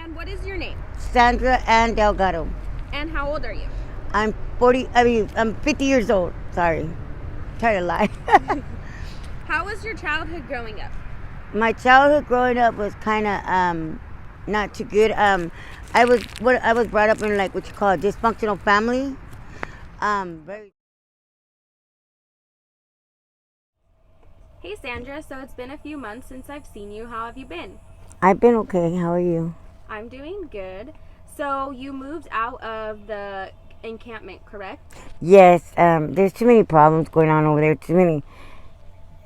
And what is your name? Sandra and Delgado. And how old are you? I'm 50 years old. Sorry. Try to lie. How was your childhood growing up? My childhood growing up was kind of not too good. I was brought up in like what you call a dysfunctional family. Very. Hey Sandra, so it's been a few months since I've seen you. How have you been? I've been okay. How are you? I'm doing good. So you moved out of the encampment, correct? Yes. There's too many problems going on over there.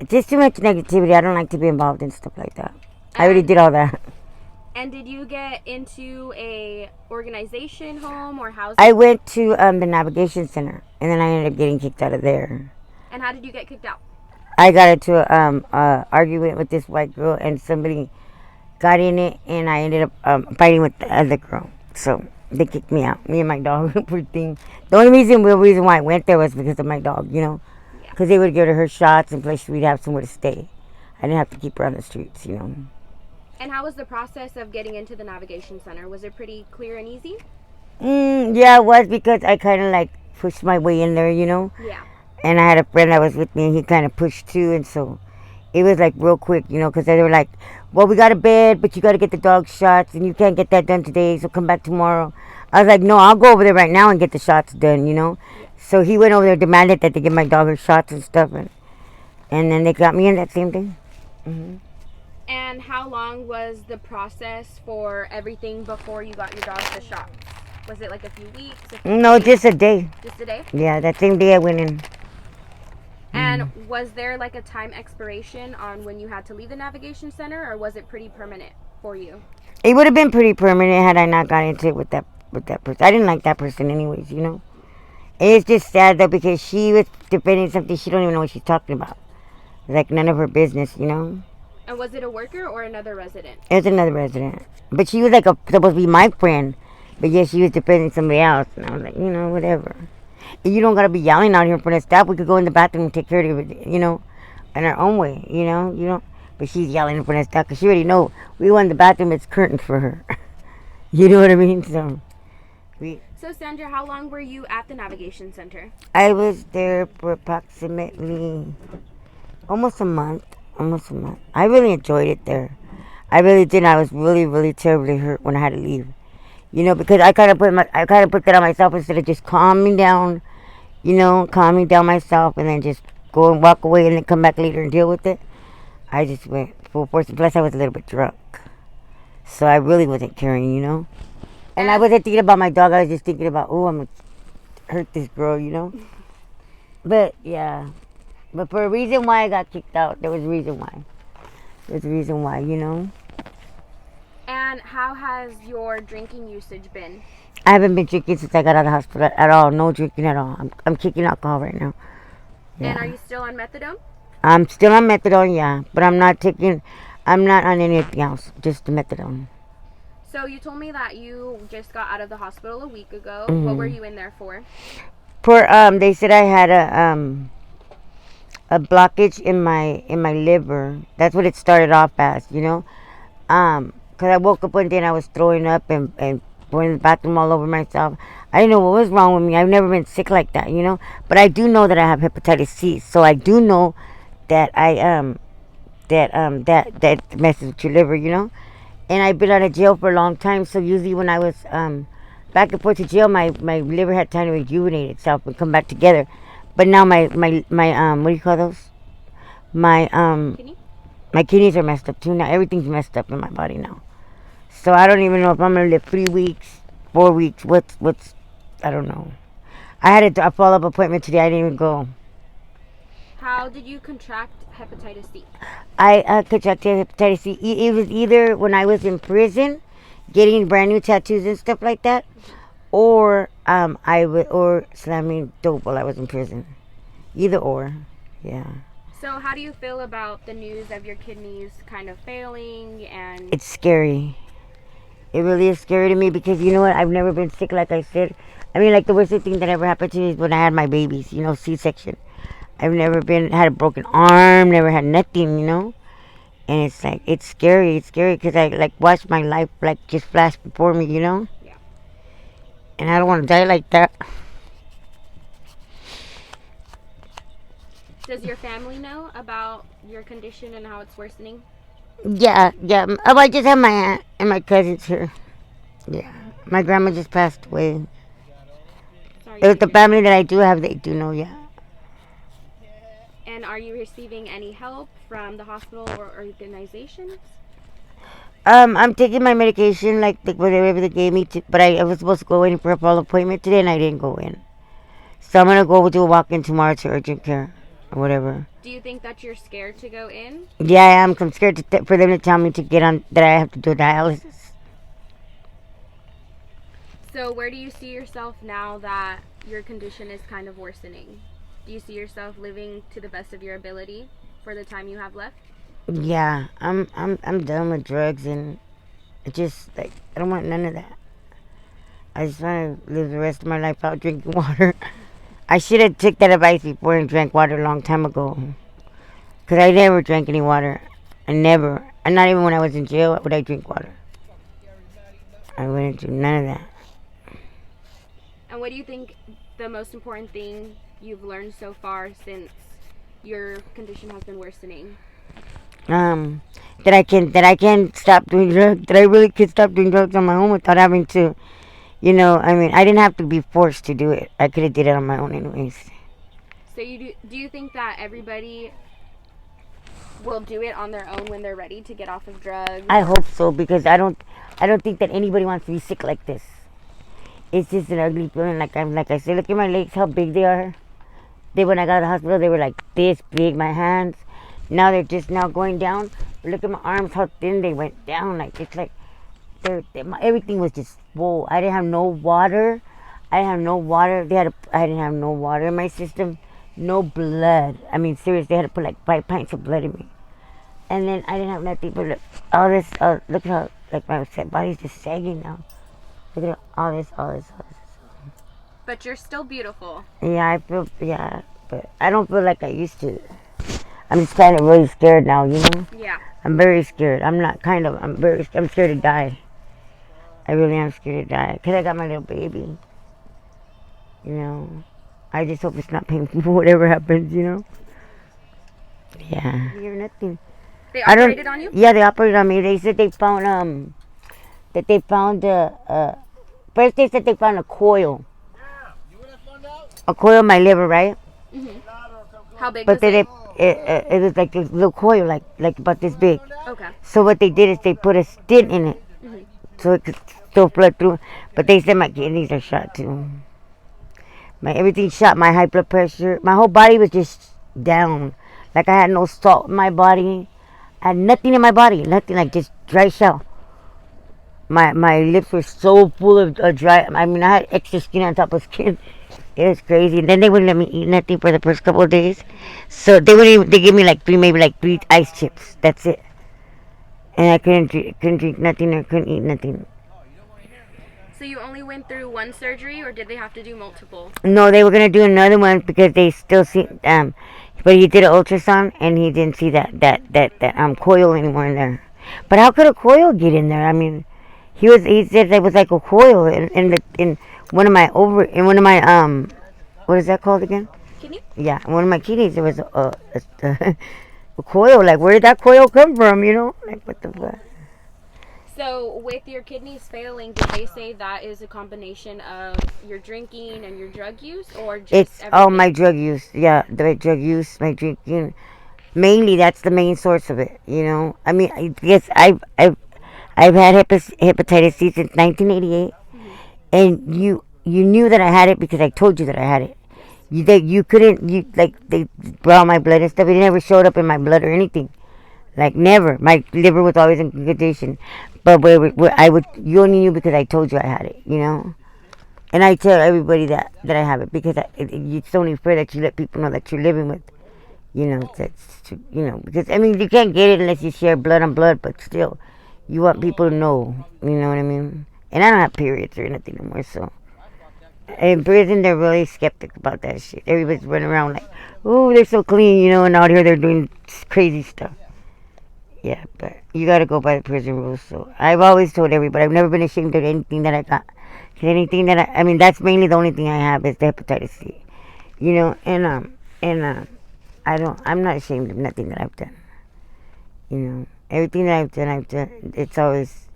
Just too much negativity. I don't like to be involved in stuff like that. I already did all that. And did you get into a organization home or housing? I went to the navigation center, and then I ended up getting kicked out of there. And how did you get kicked out? I got into a argument with this white girl, and somebody got in it, and I ended up fighting with the other girl. So they kicked me out. Me and my dog. Poor thing. The only reason why I went there was because of my dog. You know, because they would give her shots, and plus we'd have somewhere to stay. I didn't have to keep her on the streets. You know. And how was the process of getting into the navigation center? Was it pretty clear and easy? Yeah, it was because I kind of like pushed my way in there. You know. Yeah. And I had a friend that was with me, and he kind of pushed too, and so it was like real quick, you know, because they were like, well, we got a bed, but you got to get the dog shots, and you can't get that done today, so come back tomorrow. I was like, no, I'll go over there right now and get the shots done, you know. So he went over there, demanded that they give my dog her shots and stuff, and then they got me in that same day. Mm-hmm. And how long was the process for everything before you got your dog the shots? Was it like a few weeks? No, just a day. Just a day? Yeah, that same day I went in. And was there like a time expiration on when you had to leave the navigation center, or was it pretty permanent for you? It would have been pretty permanent had I not got into it with that person. I didn't like that person anyways, you know. It's just sad though because she was defending something she don't even know what she's talking about. Like none of her business, you know. And was it a worker or another resident? It was another resident, but she was like supposed to be my friend, but yet she was defending somebody else, and I was like, you know, whatever. You don't gotta be yelling out here in front of staff. We could go in the bathroom and take care of it, you know, in our own way, you know. You don't. But she's yelling in front of staff because she already know we go in the bathroom. It's curtains for her. You know what I mean? So Sandra, how long were you at the navigation center? I was there for approximately almost a month. I really enjoyed it there. I really did. I was really, really terribly hurt when I had to leave. You know, because I kind of put that on myself instead of just calming down, you know, calming down myself and then just go and walk away and then come back later and deal with it. I just went full force. Plus, I was a little bit drunk, so I really wasn't caring, you know. And I wasn't thinking about my dog. I was just thinking about, oh, I'm gonna hurt this girl, you know. But yeah, but for a reason why I got kicked out, there was a reason why. There's a reason why, you know. And how has your drinking usage been? I haven't been drinking since I got out of the hospital at all. No drinking at all. I'm kicking alcohol right now. Yeah. And are you still on methadone? I'm still on methadone, yeah. But I'm not on anything else. Just the methadone. So you told me that you just got out of the hospital a week ago. Mm-hmm. What were you in there for? They said I had a blockage in my liver. That's what it started off as, you know. Because I woke up one day and I was throwing up and going to the bathroom all over myself. I didn't know what was wrong with me. I've never been sick like that, you know. But I do know that I have hepatitis C, so I do know that that messes with your liver, you know. And I've been out of jail for a long time, so usually when I was back and forth to jail, my liver had time to rejuvenate itself and come back together. But now my what do you call those? Kidney? My kidneys are messed up too now. Everything's messed up in my body now. So I don't even know if I'm gonna live 3 weeks, 4 weeks. What's I don't know. I had a follow-up appointment today. I didn't even go. How did you contract hepatitis C? I contracted hepatitis C. It was either when I was in prison, getting brand new tattoos and stuff like that, or slamming dope while I was in prison. Either or, yeah. So how do you feel about the news of your kidneys kind of failing and... It's scary. It really is scary to me because, you know what, I've never been sick like I said. I mean, like the worst thing that ever happened to me is when I had my babies, C-section. I've never had a broken arm, never had nothing, And it's like, it's scary. It's scary because I like watch my life like just flash before me, you know? Yeah. And I don't want to die like that. Does your family know about your condition and how it's worsening? Yeah, yeah. Oh, I just have my aunt and my cousins here. Yeah. My grandma just passed away. Sorry It to was the hear that. family that I do have, they do know, yeah. And are you receiving any help from the hospital or organizations? I'm taking my medication, like whatever they gave me, but I was supposed to go in for a follow appointment today, and I didn't go in. So I'm gonna go do a walk in tomorrow to urgent care or whatever. Do you think that you're scared to go in? Yeah, I am. 'Cause I'm scared for them to tell me to get on that I have to do dialysis. So, where do you see yourself now that your condition is kind of worsening? Do you see yourself living to the best of your ability for the time you have left? Yeah, I'm done with drugs and it just like I don't want none of that. I just want to live the rest of my life out drinking water. I should have took that advice before and drank water a long time ago. Cause I never drank any water. I never. And not even when I was in jail would I drink water. I wouldn't do none of that. And what do you think the most important thing you've learned so far since your condition has been worsening? That I can stop doing drugs. That I really could stop doing drugs on my own without having to. I mean, I didn't have to be forced to do it. I could have did it on my own anyways. So do you think that everybody will do it on their own when they're ready to get off of drugs? I hope so because I don't think that anybody wants to be sick like this. It's just an ugly feeling. Like I said, look at my legs, how big they are. When I got to the hospital, they were like this big. My hands, now they're just now going down. But look at my arms, how thin they went down. Like it's like everything was just full. I didn't have no water. I didn't have no water. I didn't have no water in my system. No blood. I mean, seriously, they had to put like 5 pints of blood in me. And then I didn't have nothing but all this. Look at how like my body's just sagging now. Look at all this. But you're still beautiful. Yeah, yeah, but I don't feel like I used to. I'm just kind of really scared now, you know? Yeah. I'm very scared. I'm scared to die. I really am scared to die. Because I got my little baby. You know? I just hope it's not painful, whatever happens, you know? Yeah. You're nothing. They operated on you? Yeah, they operated on me. They said they found, first they said they found a coil. A coil in my liver, right? Mm-hmm. How big But was it? It was like this little coil, like about this big. Okay. So what they did is they put a stent in it, Mm-hmm. so it could still flood through. But they said my kidneys are shot too. My everything shot. My high blood pressure. My whole body was just down. Like I had no salt in my body. I had nothing in my body. Nothing, like just dry shell. My lips were so full of dry. I mean, I had extra skin on top of skin. It was crazy. And then they wouldn't let me eat nothing for the first couple of days. So they gave me maybe like three ice chips. That's it. And I couldn't drink nothing or couldn't eat nothing. So you only went through one surgery, or did they have to do multiple? No, they were gonna do another one because they still see but he did an ultrasound and he didn't see that coil anymore in there. But how could a coil get in there? I mean, he said it was like a coil in one of my what is that called again? Kidney? Yeah, in one of my kidneys there was a coil. Like, where did that coil come from? You know, like what the fuck? So with your kidneys failing, did they say that is a combination of your drinking and your drug use, or just It's everything? all my drug use. Yeah, the drug use, my drinking. Mainly, that's the main source of it. You know, I mean, I guess I've had hepatitis C since 1988, Mm-hmm. and you knew that I had it because I told you that I had it. You couldn't they brought my blood and stuff. It never showed up in my blood or anything. Like never. My liver was always in good condition. But you only knew because I told you I had it, you know? And I tell everybody that I have it because it's only fair that you let people know that you're living with, because, I mean, you can't get it unless you share blood on blood, but still, you want people to know, you know what I mean? And I don't have periods or anything anymore, so. In prison, they're really skeptic about that shit. Everybody's running around like, oh, they're so clean, and out here they're doing crazy stuff. Yeah, but you gotta go by the prison rules. So I've always told everybody I've never been ashamed of anything that I got. 'Cause anything that I mean, that's mainly the only thing I have is the hepatitis C. You know, and I'm not ashamed of nothing that I've done. You know, everything that I've done. It's always.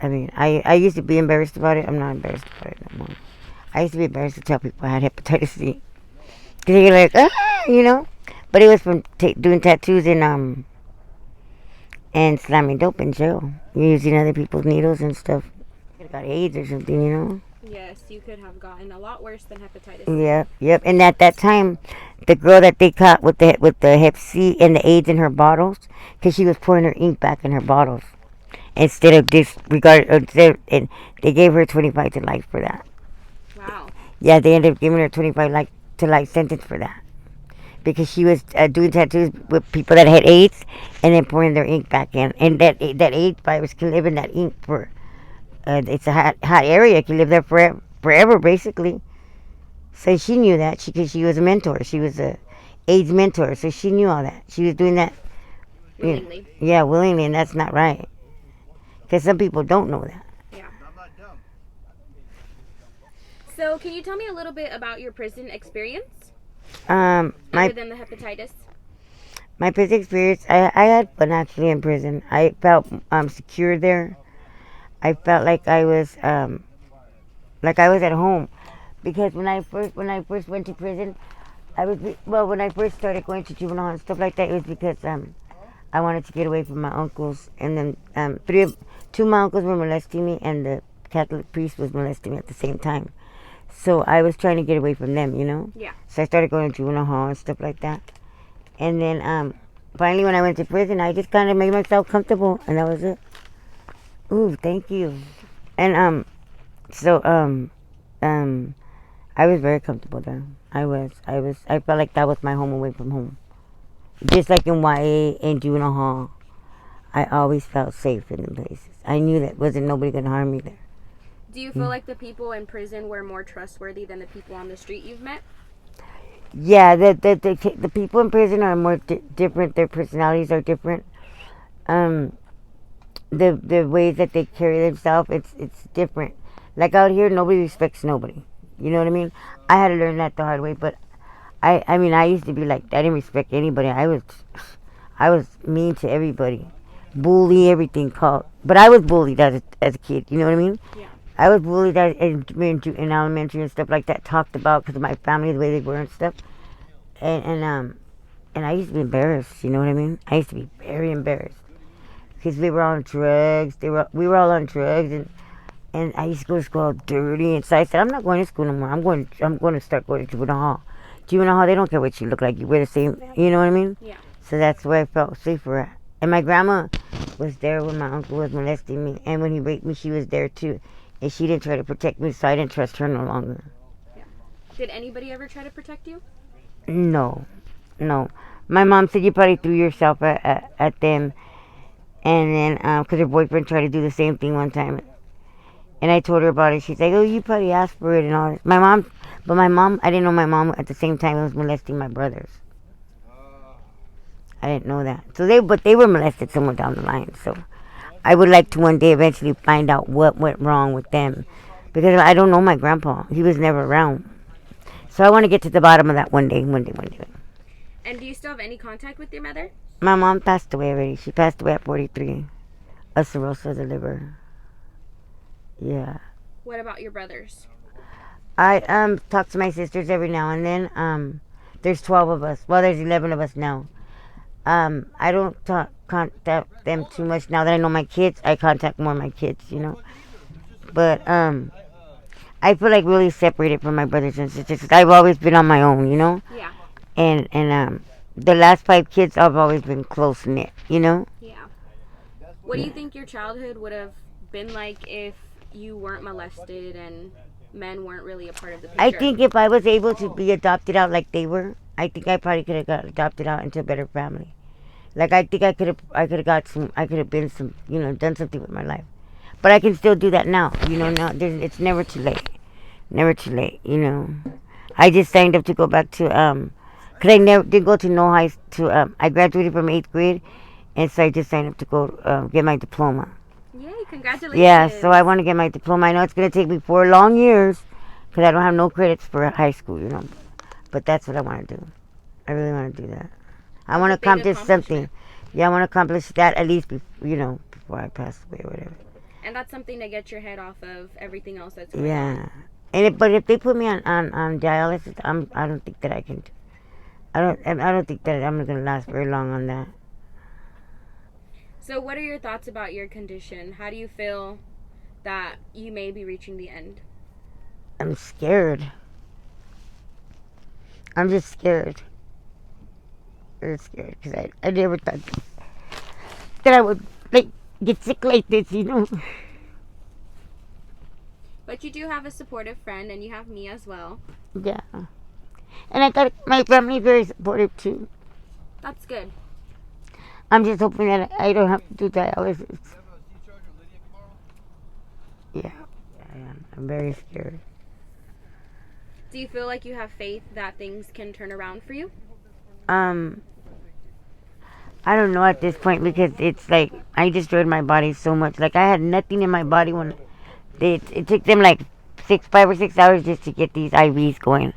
I mean, I used to be embarrassed about it. I'm not embarrassed about it no more. I used to be embarrassed to tell people I had hepatitis C. Cause they're like, you know. But it was from doing tattoos and slamming dope in jail, using other people's needles and stuff. I got AIDS or something, you know. Yes, you could have gotten a lot worse than hepatitis C. Yep, yep. And at that time, the girl that they caught with the Hep C and the AIDS in her bottles, because she was pouring her ink back in her bottles instead of disregard. And they gave her 25 to life for that. Wow. Yeah, they ended up giving her 25 to life sentence for that because she was doing tattoos with people that had AIDS and then pouring their ink back in, and that AIDS virus can live in that ink for. It's a hot area. It can live there forever, basically. So she knew that because she was a mentor. She was a AIDS mentor, so she knew all that. She was doing that Willingly. Yeah, willingly, and that's not right. Because some people don't know that. Yeah. So, can you tell me a little bit about your prison experience? My Other than the hepatitis? my prison experience, I had fun actually in prison. I felt secure there. I felt like I was at home, because when I first went to prison, when I first started going to juvenile and stuff like that, it was because I wanted to get away from my uncles, and then two of my uncles were molesting me, and the Catholic priest was molesting me at the same time. So I was trying to get away from them, you know. Yeah. So I started going to juvenile hall and stuff like that, and then finally when I went to prison, I just kind of made myself comfortable, and that was it. Ooh, thank you. And so I was very comfortable there. I felt like that was my home away from home. Just like in YA and juvenile hall, I always felt safe in the places. I knew that wasn't nobody gonna harm me there. Do you feel like the people in prison were more trustworthy than the people on the street you've met? Yeah, the people in prison are more different. Their personalities are different. The ways that they carry themselves, it's different. Like out here, nobody respects nobody. You know what I mean? I had to learn that the hard way. But I mean, I used to be like, I didn't respect anybody. I was mean to everybody, bully everything called. But I was bullied as a kid. You know what I mean? Yeah. I was bullied in elementary and stuff like that. Talked about because of my family, the way they were and stuff. And I used to be embarrassed. You know what I mean? I used to be very embarrassed because we were on drugs. We were all on drugs, and I used to go to school all dirty. And so I said, I'm not going to school no more. I'm going to start going to juvenile hall. Juvenile hall, they don't care what you look like. You wear the same. You know what I mean? Yeah. So that's where I felt safer at. And my grandma was there when my uncle was molesting me, and when he raped me, she was there too. And she didn't try to protect me, so I didn't trust her no longer. Yeah. Did anybody ever try to protect you? No. My mom said you probably threw yourself at them, and then because her boyfriend tried to do the same thing one time, and I told her about it. She's like, "Oh, you probably asked for it and all this." My mom, I didn't know my mom at the same time was molesting my brothers. I didn't know that. But they were molested somewhere down the line. So I would like to one day eventually find out what went wrong with them, because I don't know my grandpa. He was never around. So I want to get to the bottom of that one day. And do you still have any contact with your mother? My mom passed away already. She passed away at 43. A cirrhosis of the liver. Yeah. What about your brothers? I talk to my sisters every now and then. There's 12 of us. Well, there's 11 of us now. I don't contact them too much now that I know my kids. I contact more my kids, you know. But I feel like really separated from my brothers and sisters. 'Cause I've always been on my own, you know. Yeah. And the last 5 kids, I've always been close knit, you know. Yeah. What do you think your childhood would have been like if you weren't molested and men weren't really a part of the picture? I think if I was able to be adopted out like they were, I think I probably could have got adopted out into a better family. Like I think I could have been some, you know, done something with my life. But I can still do that now, you know. Now it's never too late, you know. I just signed up to go back to cause I never did go to no high to I graduated from 8th grade, And so I just signed up to go get my diploma. Yay, congratulations. Yeah, so I want to get my diploma. I know it's going to take me 4 long years because I don't have no credits for high school, you know. But that's what I want to do. I really want to do that. I want to accomplish something. Yeah, I want to accomplish that at least, before I pass away or whatever. And that's something to get your head off of everything else that's going Yeah. on. But if they put me on dialysis, I don't think that I can. I don't think that I'm going to last very long on that. So what are your thoughts about your condition? How do you feel that you may be reaching the end? I'm scared. I'm just scared. I'm scared because I never thought that I would get sick like this, you know. But you do have a supportive friend, and you have me as well. Yeah. And I got my family very supportive too. That's good. I'm just hoping that I don't have to do dialysis. Yeah, I am. I'm very scared. Do you feel like you have faith that things can turn around for you? I don't know at this point because it's like I destroyed my body so much. Like I had nothing in my body when it took them like 5 or 6 hours just to get these IVs going.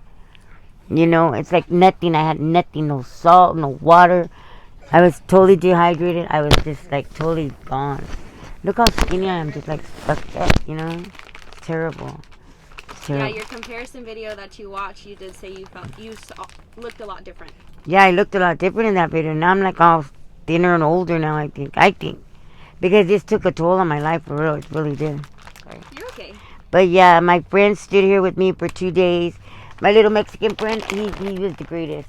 You know, it's like nothing. I had nothing, no salt, no water. I was totally dehydrated. I was just like totally gone. Look how skinny I am, just like fucked up, you know? It's terrible. Yeah, your comparison video that you watched, you did say you looked a lot different. Yeah, I looked a lot different in that video. Now I'm like all thinner and older now, I think. Because this took a toll on my life for real. It really did. Sorry. You're okay. But yeah, my friend stood here with me for 2 days. My little Mexican friend, he was the greatest.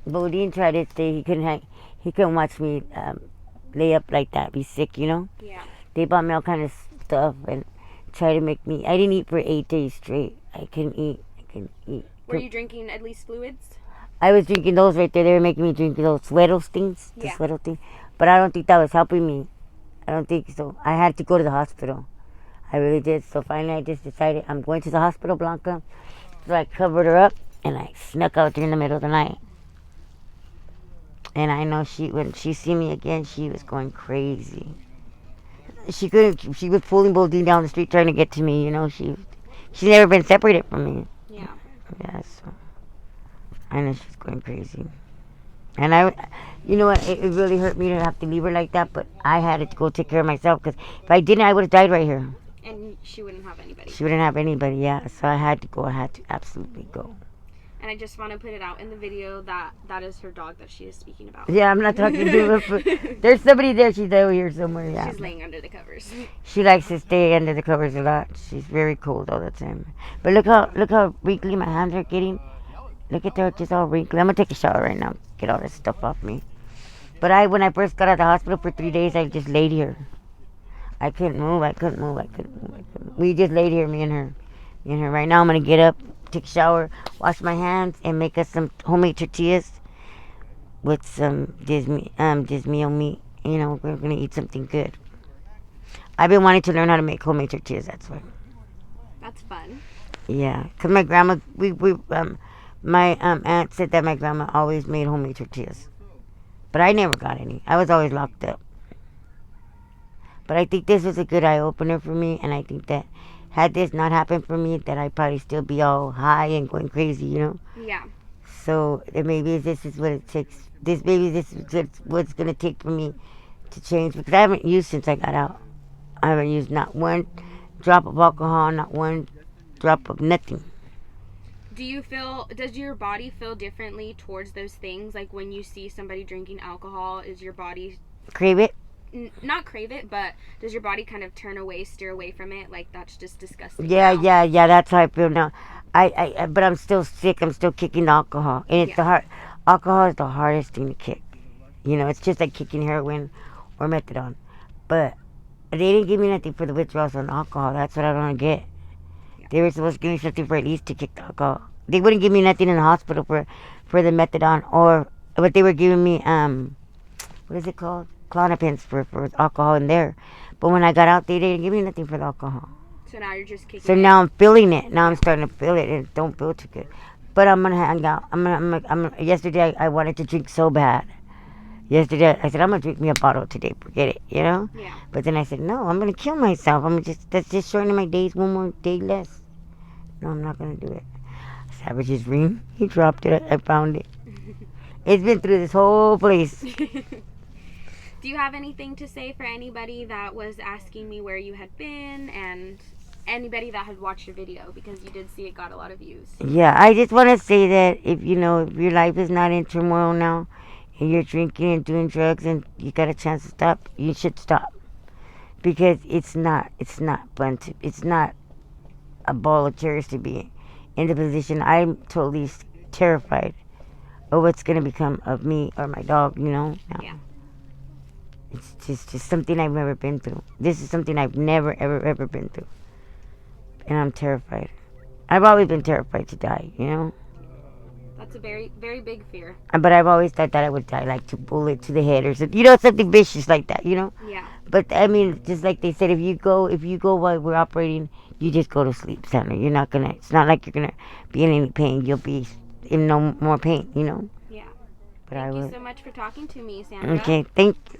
Bodine tried to stay. He couldn't watch me lay up like that, be sick, you know? Yeah. They bought me all kind of stuff and tried to make me. I didn't eat for 8 days straight. I couldn't eat. Were you drinking at least fluids? I was drinking those right there. They were making me drink those Sueros things. The Suero thing. But I don't think that was helping me. I don't think so. I had to go to the hospital. I really did. So finally I just decided I'm going to the hospital, Blanca. So I covered her up and I snuck out there in the middle of the night. And I know when she see me again, she was going crazy. She was pulling Bodine down the street trying to get to me, you know. She's never been separated from me. Yeah. Yeah, so I know she's going crazy. And you know what, it really hurt me to have to leave her like that, but I had to go take care of myself, because if I didn't, I would have died right here. And she wouldn't have anybody. She wouldn't have anybody, yeah. So I had to go. I had to absolutely go. And I just want to put it out in the video that is her dog that she is speaking about. Yeah, I'm not talking to her. There's somebody there. She's over here somewhere, yeah. She's laying under the covers. She likes to stay under the covers a lot. She's very cold all the time. But look how wrinkly my hands are getting. Look at her, just all wrinkly. I'm going to take a shower right now. Get all this stuff off me. But when I first got out of the hospital for 3 days, I just laid here. I couldn't move. We just laid here, me and her. Right now, I'm going to get up, take a shower, wash my hands, and make us some homemade tortillas with some dismeal meat. You know, we're going to eat something good. I've been wanting to learn how to make homemade tortillas, that's why. That's fun. Yeah, because my grandma, my aunt said that my grandma always made homemade tortillas. But I never got any. I was always locked up. But I think this was a good eye-opener for me, and I think that had this not happened for me, that I'd probably still be all high and going crazy, you know? Yeah. So maybe this is what it takes. Maybe this is what it's going to take for me to change, because I haven't used since I got out. I haven't used not one drop of alcohol, not one drop of nothing. Does your body feel differently towards those things? Like when you see somebody drinking alcohol, is your body... Crave it? Not crave it, but does your body kind of steer away from it? Like, that's just disgusting. Yeah, that's how I feel now. But I'm still sick. I'm still kicking the alcohol. And it's alcohol is the hardest thing to kick. You know, it's just like kicking heroin or methadone. But they didn't give me nothing for the withdrawals on alcohol. That's what I don't get. Yeah. They were supposed to give me something for at least to kick the alcohol. They wouldn't give me nothing in the hospital for the methadone, but they were giving me, what is it called? Clonopins for alcohol in there. But when I got out, they didn't give me nothing for the alcohol. So now you're just kicking So now I'm feeling it. Now I'm starting to feel it, and it don't feel too good. But I'm gonna hang out. Yesterday I wanted to drink so bad, Yesterday, I said, I'm going to drink me a bottle today. Forget it, you know? Yeah. But then I said, no, I'm going to kill myself. That's just shortening my days one more day less. No, I'm not going to do it. Savage's ring. He dropped it. I found it. It's been through this whole place. Do you have anything to say for anybody that was asking me where you had been and anybody that had watched your video, because you did see it got a lot of views? Yeah, I just want to say that if your life is not in turmoil now and you're drinking and doing drugs and you got a chance to stop, you should stop. Because it's not fun it's not a ball of cherries to be in the position. I'm totally terrified of what's going to become of me or my dog, now. Yeah. It's just something I've never been through. This is something I've never, ever been through. And I'm terrified. I've always been terrified to die, That's a very, very big fear. But I've always thought that I would die, like to bullet to the head or something. Something vicious like that, Yeah. But, I mean, just like they said, if you go while we're operating, you just go to sleep, Sandra. You're not going to, it's not like you're going to be in any pain. You'll be in no more pain, Yeah. But Thank you so much for talking to me, Sandra. Okay, thank you.